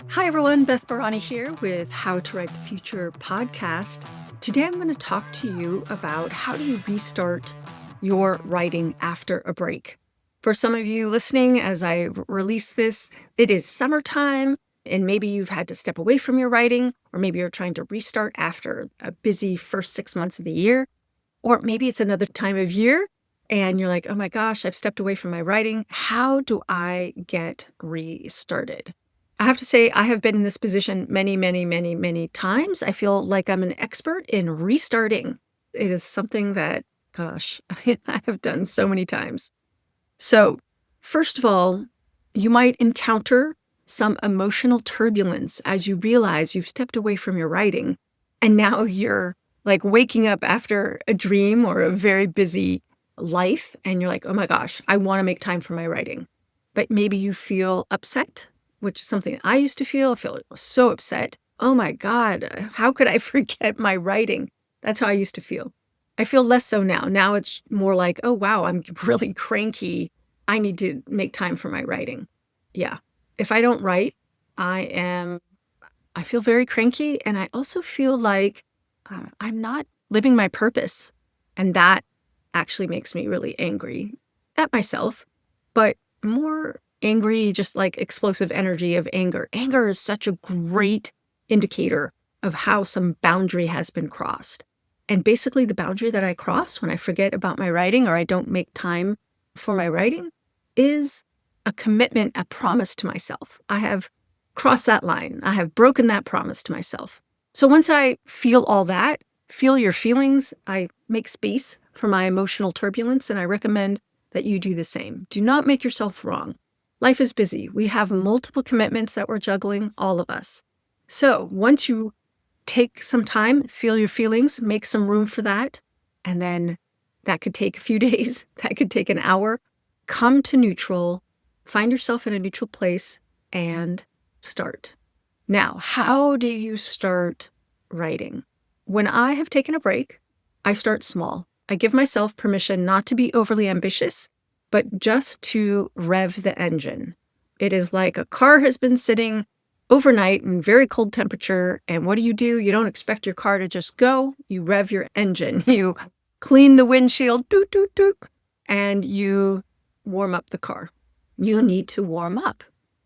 Hi, everyone. Beth Barany here with How to Write the Future podcast. Today, I'm going to talk to you about how do you restart your writing after a break. For some of you listening, as I release this, it is summertime, and maybe you've had to step away from your writing, or maybe you're trying to restart after a busy first 6 months of the year, or maybe it's another time of year, and you're like, oh my gosh, I've stepped away from my writing. How do I get restarted? I have to say, I have been in this position many, many, many, many times. I feel like I'm an expert in restarting. It is something that, gosh, I have done so many times. So, first of all, you might encounter some emotional turbulence as you realize you've stepped away from your writing. And now you're like waking up after a dream or a very busy life. And you're like, oh my gosh, I want to make time for my writing. But maybe you feel upset, which is something I used to feel. I feel so upset. Oh my God, how could I forget my writing? That's how I used to feel. I feel less so now. Now it's more like, oh wow, I'm really cranky. I need to make time for my writing. Yeah. If I don't write, I feel very cranky. And I also feel like I'm not living my purpose. And that actually makes me really angry at myself, but more angry, just like explosive energy of anger. Anger is such a great indicator of how some boundary has been crossed. And basically the boundary that I cross when I forget about my writing or I don't make time for my writing is a commitment, a promise to myself. I have crossed that line. I have broken that promise to myself. So once I feel all that, feel your feelings, I make space for my emotional turbulence, and I recommend that you do the same. Do not make yourself wrong. Life is busy. We have multiple commitments that we're juggling, all of us. So once you take some time, feel your feelings, make some room for that, and then that could take a few days, that could take an hour, come to neutral, find yourself in a neutral place, and start. Now, how do you start writing? When I have taken a break, I start small. I give myself permission not to be overly ambitious, but just to rev the engine. It is like a car has been sitting overnight in very cold temperature, and what do? You don't expect your car to just go. You rev your engine. You clean the windshield, doot, doot, doot, and you warm up the car. You need to warm up.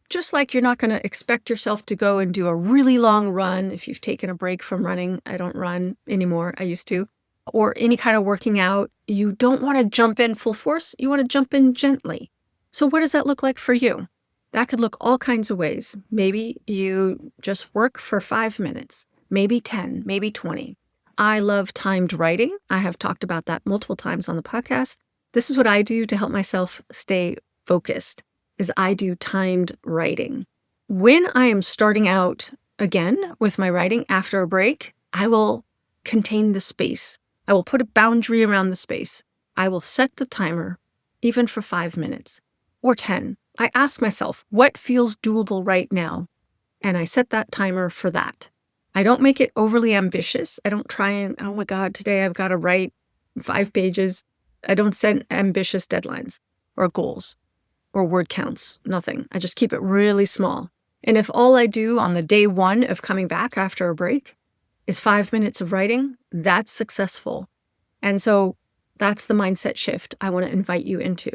Just like you're not going to expect yourself to go and do a really long run if you've taken a break from running. I don't run anymore. I used to. Or any kind of working out. You don't want to jump in full force. You want to jump in gently. So what does that look like for you? That could look all kinds of ways. Maybe you just work for 5 minutes, maybe 10, maybe 20. I love timed writing. I have talked about that multiple times on the podcast. This is what I do to help myself stay focused, is I do timed writing. When I am starting out again with my writing after a break, I will contain the space. I will put a boundary around the space. I will set the timer, even for 5 minutes or 10. I ask myself, what feels doable right now? And I set that timer for that. I don't make it overly ambitious. I don't try and, oh my God, today I've got to write 5 pages. I don't set ambitious deadlines or goals or word counts, nothing. I just keep it really small. And if all I do on the day 1 of coming back after a break is 5 minutes of writing, that's successful. And so that's the mindset shift I want to invite you into.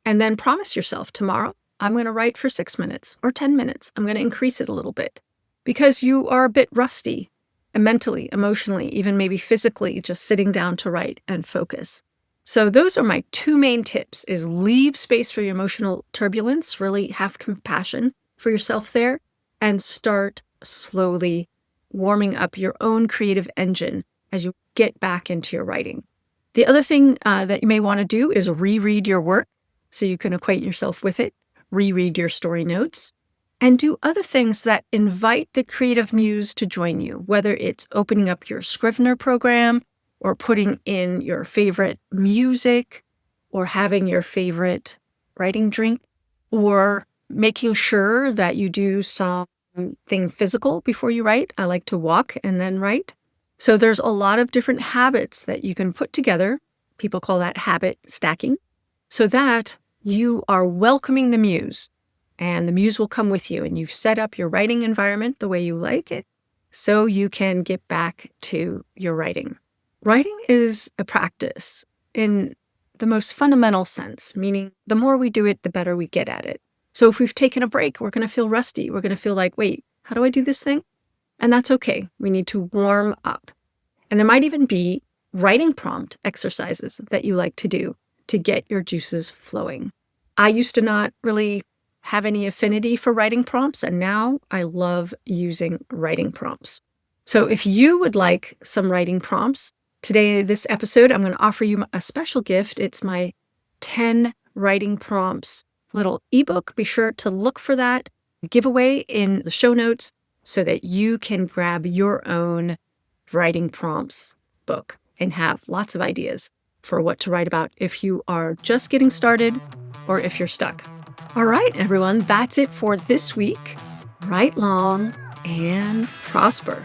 And then promise yourself tomorrow, I'm going to write for 6 minutes or 10 minutes. I'm going to increase it a little bit because you are a bit rusty mentally, emotionally, even maybe physically, just sitting down to write and focus. So those are my 2 main tips: is leave space for your emotional turbulence, really have compassion for yourself there, and start slowly warming up your own creative engine as you get back into your writing. The other thing that you may want to do is reread your work so you can acquaint yourself with it, reread your story notes, and do other things that invite the creative muse to join you, whether it's opening up your Scrivener program or putting in your favorite music or having your favorite writing drink, or making sure that you do something physical before you write. I like to walk and then write. So there's a lot of different habits that you can put together. People call that habit stacking, so that you are welcoming the muse. and the muse will come with you, and you've set up your writing environment the way you like it so you can get back to your writing. Writing is a practice in the most fundamental sense, meaning the more we do it, the better we get at it. So if we've taken a break, we're going to feel rusty. We're going to feel like, wait, how do I do this thing? And that's okay. We need to warm up. And there might even be writing prompt exercises that you like to do to get your juices flowing. I used to not really have any affinity for writing prompts, and now I love using writing prompts. So if you would like some writing prompts, today, this episode, I'm going to offer you a special gift. It's my 10 writing prompts little ebook. Be sure to look for that giveaway in the show notes so that you can grab your own writing prompts book and have lots of ideas for what to write about if you are just getting started or if you're stuck. All right, everyone, that's it for this week. Write long and prosper.